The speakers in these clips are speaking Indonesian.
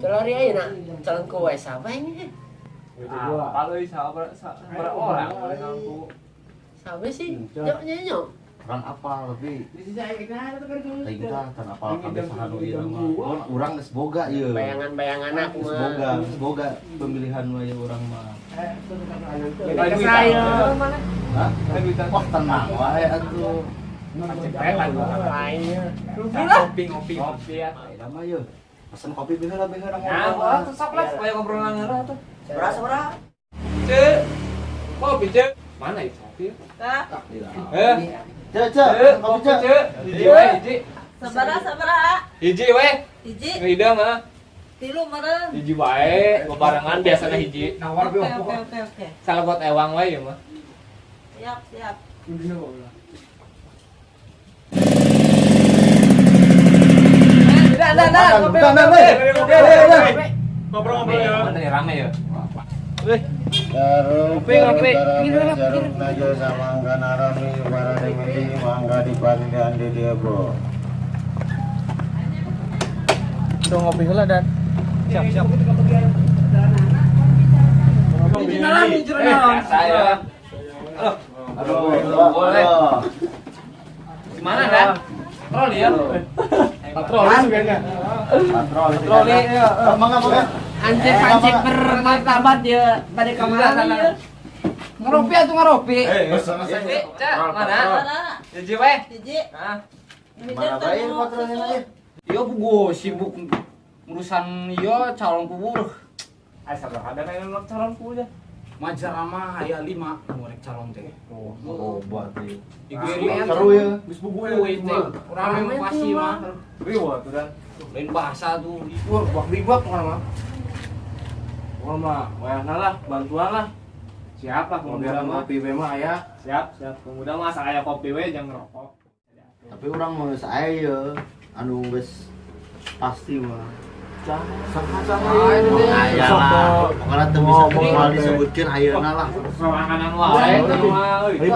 Telari aja nak, calon kue siapa ini? Kalau sabra orang boleh ngaku. Siapa sih? Nyok. Orang apa lebih? Kita tan apa kebiasaan urang mah. Urang geus boga ieu. Bayangan anak mah. Geus boga pemilihan we urang mah. Saya mana? Hah? Wah tenang wae atuh. Cepetan lainnya. Ngopi ya. Ayeuna mah yeuh. Pesen kopi beheula Nah, sok lah supaya ngobrol ngeurah tuh. Sabra. Cek. Kopi, Cek. Mana itu kopi? Kak, Cek, kopi cek. Hiji we, hiji. sabara. Hiji we. Hiji, Ngida mah. tilu meureun. Hiji wae, bebarengan biasana hiji. Oke. Salebot ewang wae ya mah. Siap. Ngobrol-ngobrol ya. Mana rame ya? Ngopi. Jaruk najo samangga narami barade mending mangga dipandian di dia, Bro. Udah ngopi heula dan. Siap. Saya. Halo. Boleh. Di mana dan? Patroli ya. Patroli sebenarnya. Patroli ya. Mangga. Anjir bermartabat ya pada kemarin ya. Ngaropi atuh ngaropi. Cek, Mana? Mana? Hiji we. Hiji. Nah. Mana bae patrolnya aja. Yo gue sibuk urusan yo calon kubur. Sabar ada yang calon kubur ya. Majar mah aya 5 ngorek calon teh. Oh, buat ieu. Seru ya. Geus buku itu. Rame pasti mah. Riweuh tuh dan. Lain bahasa tuh libur bak mah. Orang mah wayahna lah, bantuan lah. Siapa Pemuda mah kopi we mah aya. Siap. Pemuda mah asal aya kopi we jangan ngerokok. Tapi orang mau saya ya, anu geus pasti mah. Aya lah, pokoknya teu bisa moal disebutkeun ayeuna lah. Soranganan wae teh mah euy.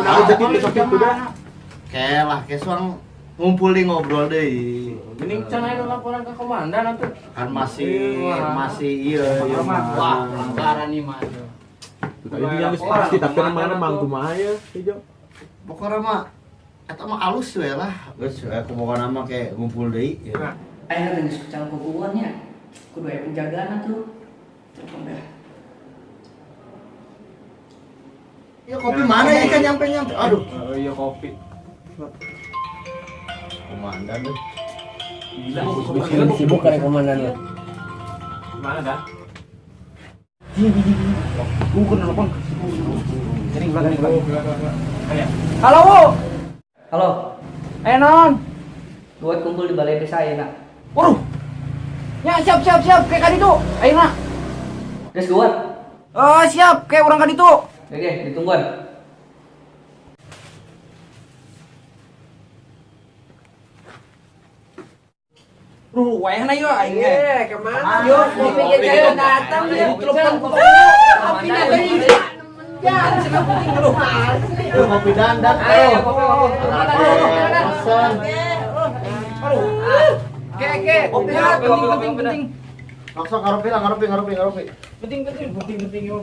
Kelah, kesuang ngumpul di ngobrol deui. Mending can aya laporan ke komandan atuh. Kan masih ieu Wah, pelanggaran nih mah. Ini yang pasti tapi mana mang kumaha ya hijau. Pokoknya mah eta mah alus we lah. Geus pokokna mah ke ngumpul deui. Aya geus calon kuburannya. Kudu aya penjagaan tuh. Udah. Ya kopi mana ya kan nyampe. Aduh. Oh iya kopi. Komandan deh. Sibuk kali komandan lu. Mana dah? Halo. Non. Buat kumpul di balai desa ya, Nak. Waduh. Ya siap kayak kan itu. Ayeuna. Geus guat. Oh, siap kayak orang kan itu. Oke, ditungguan. Wayahna yuk aing ge. Kemana? Yo, kopi kita datang ya. Telepon kopi nanti. Ya, senang penting lu. Kopi dandan. Pesan. Kopi penting. Langsung ngaropi. Penting.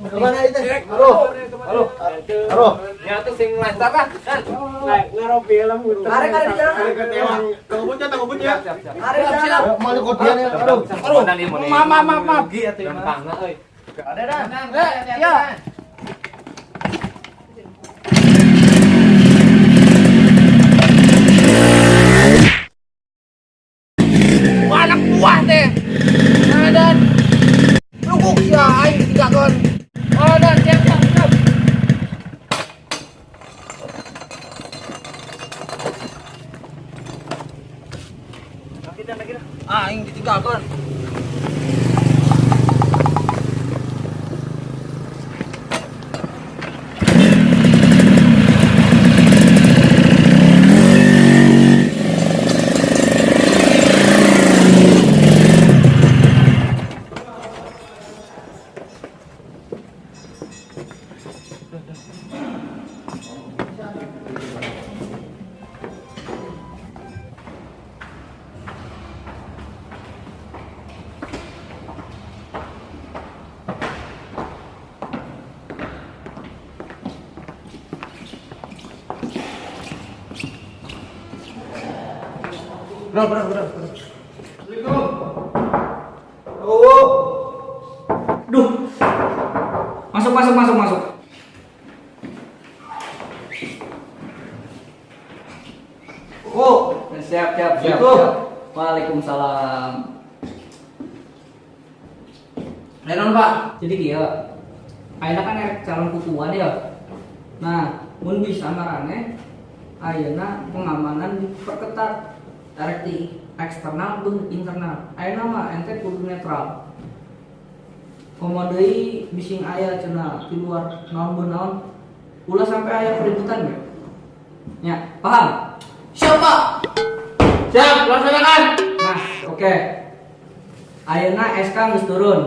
Kemana itu? Halo. Ya tuh sing lancar kan. Ngaropi lah mun. Arek ada di jalan. Siap. Mau kopian ya. Aduh. Maaf. Gampangna euy. Ada dah. Ya. Anak buah teh. Nah, dan luguk ya aing ditinggalkeun. Oh, dan siap. Aing ditinggalkeun. Benar. Duh. Masuk. Oh, siap. Waalaikumsalam. Lenon Pak. Jadi dia, ayeuna kan erek calon kukuan ya. Nah, mun bisa marane ayeuna pengamanan diperketat erek di eksternal jeung internal. Ayeuna mah ente kudu netral. Komo deui bising aya cenah di luar naon ulah sampai aya keributan ge. Nya, paham? Siap Pak. Siap, laksanakan. Nah, oke. Ayeuna SK geus turun.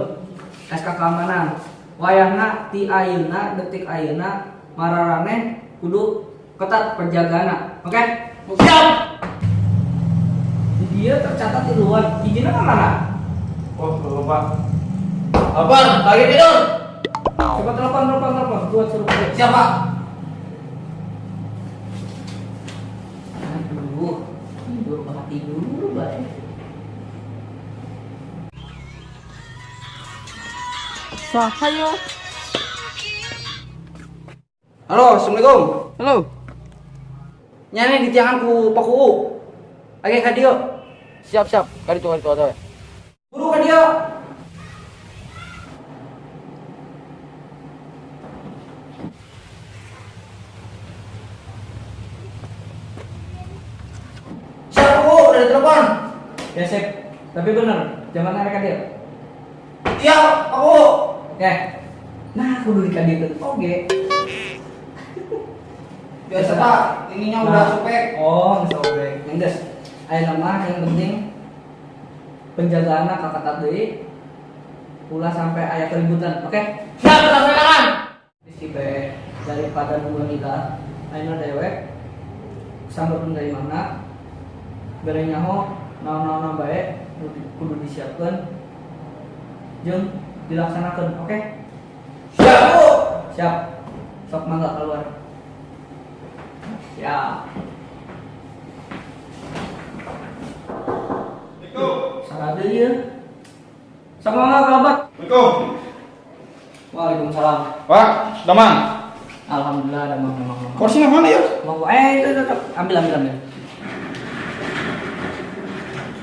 SK keamanan. Wayahna ti ayeuna detik ayeuna mararane kudu ketat penjagaana. Oke? Siap. Dia tercatat di luar. Izinnya ke mana? Oh, Pak. Apaan? Lagi tidur? Coba telepon. Buat suruh kerja. Siap Pak. Aduh, tidur hati dulu baik. Halo, assalamualaikum. Halo. Nyane di tiangan ku Pak Uu. Lagi ka dieu. Siap. Kali itu ada. Buru ka dieu. Siap Bu, udah telepon. Ya sip. Tapi bener, jangan narik ka dieu. Iya, aku. Oke. Nah, kudu dikadiekeun oge. Biasa Pak, ininya udah sobek. Oh, sobek. Enggeus. Aya nama yang penting penjagaanna kaketat deui. Ulah sampai aya keributan, oke? Siap, laksanakan. Rizky teh daripada nunggu nikah, ayeuna dewek sambutun dari mana? Bere nyaho naon-naon bae kudu disiapkeun jeung dilaksanakeun, oke? Siap Bu. Siap. Sok mangga keluar. Siap. Salah deui ya. Sok mangga kalabat. Assalamualaikum. Waalaikumsalam. Pak, Damang. Alhamdulillah ada mang. Kursinya mana ya? Mau itu ambil.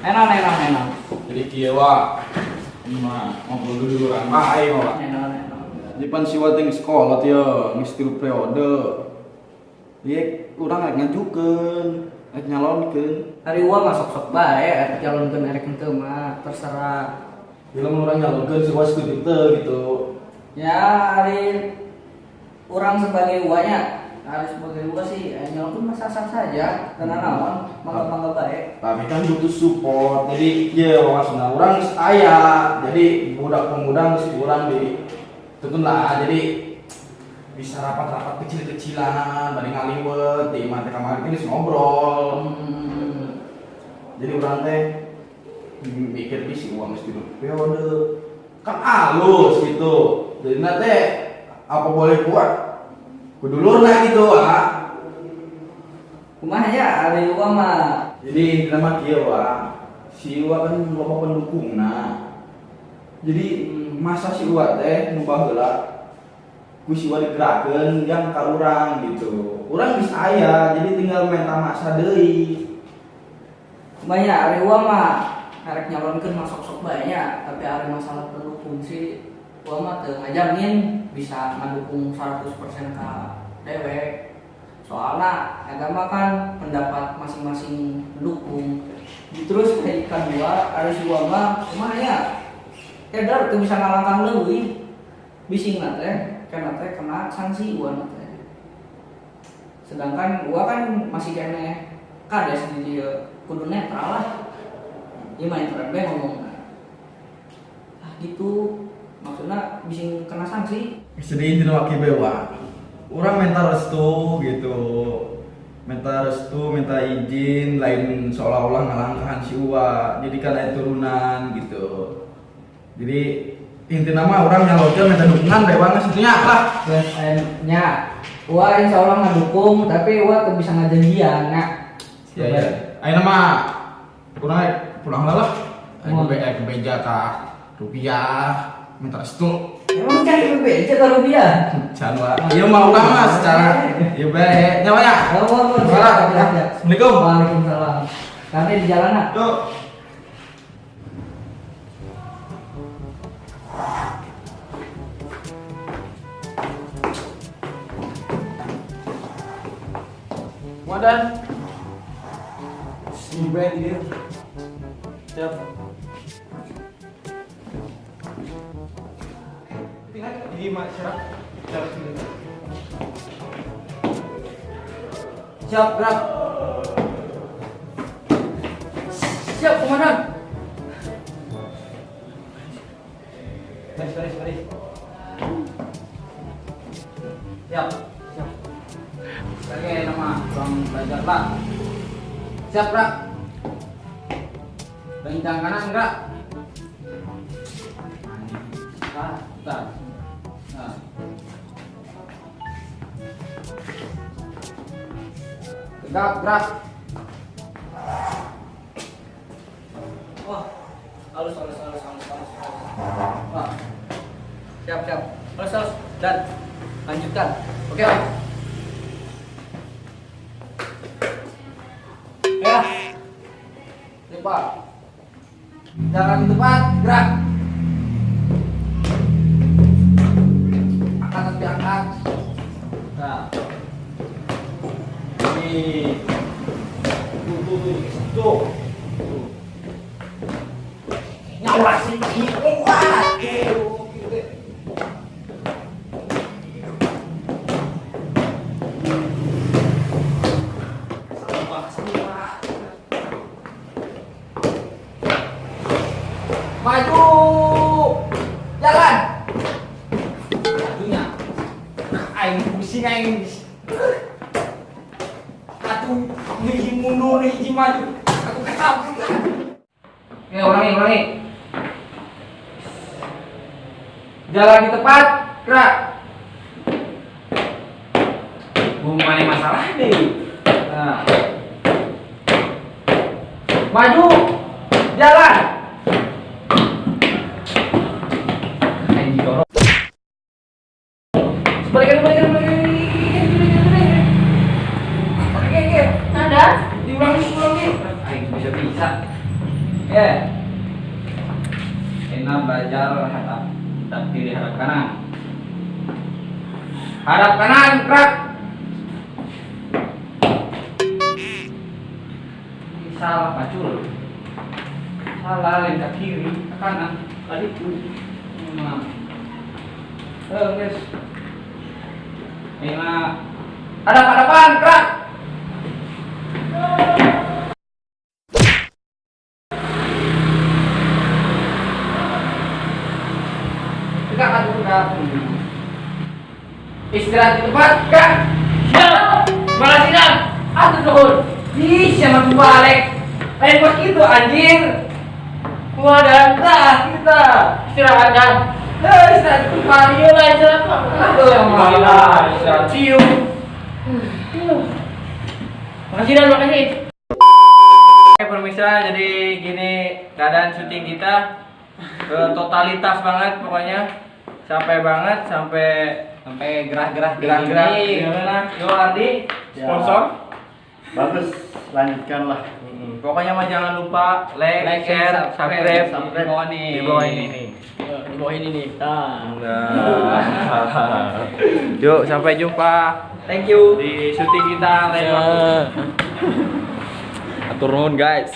Enak. Jadi kieu wa. Ngobrol dulu orang bae mah. Enak. Di pan siwa teh sekolah teh geus 3 periode. Ieu urang rek ngajukeun, rek nyalonkeun. Hari uang masuk sok bae, calonkeun erek henteu mah terserah. Bila mun urang nyalonkeun siwa setuju teh gitu. Ya hari orang sebagai uanya harus sebagai uang sih nyalonkeun mah sah-sah saja, tenan naon, mangga bae. Tapi kan butuh support. Jadi ieu maksudna urang geus aya. Jadi budak pemuda geus urang di tutun lah. Jadi bisa rapat-rapat kecil-kecilan, bari ngaliwet, di imah teh kamari geus ngobrol. Jadi urang teh mikir bisi uang geus 3 periode. Kan halus gitu. Jadi teh apa boleh buat? Kudulurna gitu Kumaha ya hari uang mah. Jadi nama kieu si Iwa kan loba pendukungna. Jadi masa si Iwa teh nu baheula ku si Iwa digerakkeun yang ka urang gitu. Urang geus aya, jadi tinggal menta masa deui. Kumaha ya hari uang mah arek nyalonkeun mah sok-sok bae nya, tapi hari masalah pendukung sih uang mah teu ngajamin bisa ngedukung 100% ka dewek. Soalnya eta mah kan pendapat masing-masing pendukung. Terus kayak kedua harus uang mah kumaha ya? Edar teu bisa ngalangkang leuwih. Bisingna teh kana teh kena sanksi uang teh. Sedangkan uang kan masih kene kades di dieu kudu netral lah. Ieu mah netral bae ngomongna. Ah gitu. Maksudnya bisa kena sanksi. Sedih dina waki bewa. Urang minta restu gitu. Minta restu, minta izin, lain seolah-olah ngalangkahan si Uwa. Jadi kan ada turunan gitu. Jadi intinya mah orang nyalonkeun minta dukungan bewa maksudnya lah. Nya, Uwa insya Allah ngedukung, tapi Uwa tuh bisa ngajanjian, nak. Iya. Ayeuna mah pulang lah. Ke beja kah rupiah minta restu. Emang cari beja kalau dia. Jangan ya mau lama secara ya baik nyawanya. Assalamualaikum. Waalaikumsalam. Karena di jalanan. Tuh. Wadan. Si baik dia. Siap. Tinggal di masyarakat. Siap, gerak. Siap, komandan. Baris. Siap. Oke, nama Bang Belajar Pak. Siap, Rak. Kencang kanan, Rak. Bentar. Nah. Tegap, gerak. Wah, halus. Wah. Siap. Halus. Dan lanjutkan. Oke, Pak. Ya. Cepat. Jangan di tempat, gerak. Angkat. Nah. Ini. Tuh. Nyawa sih. Maju, jalan. Majunya, aing pusing aing. Atuh, hiji mundur, hiji maju. Aku ketabrak. Oke, ulangi. Jalan di tepat, gerak. Bukan masalah nih. Nah, maju, jalan. Balikan. Oke. Nada, diulangi. Ayo bisa. Ya. Enak belajar hadap kiri, hadap kanan. Hadap kanan, gerak. Salah pacul. Salah lain ke kiri, ke kanan. Tadi tuh. Guys. Enak. Hadapan, gerak. Tegak. Istirahat di tempat, gerak. Balas sidang. Aduh nuhun. Ih, siapa tuh balik. Lain bos itu anjir. Wadah, kita istirahat kan. Istirahat kembali lah, istirahat. Aduh, yang malah istirahat cium. Makasih. Oke pemirsa, jadi gini keadaan syuting kita. Totalitas banget pokoknya. Sampai gerah-gerah. Yo Ardi, sponsor. Bagus, lanjutkanlah. Pokoknya mah jangan lupa like, share, subscribe di bawah ini nih. Yuk, sampai jumpa. Thank you di syuting kita lain waktu. Atur nuhun guys.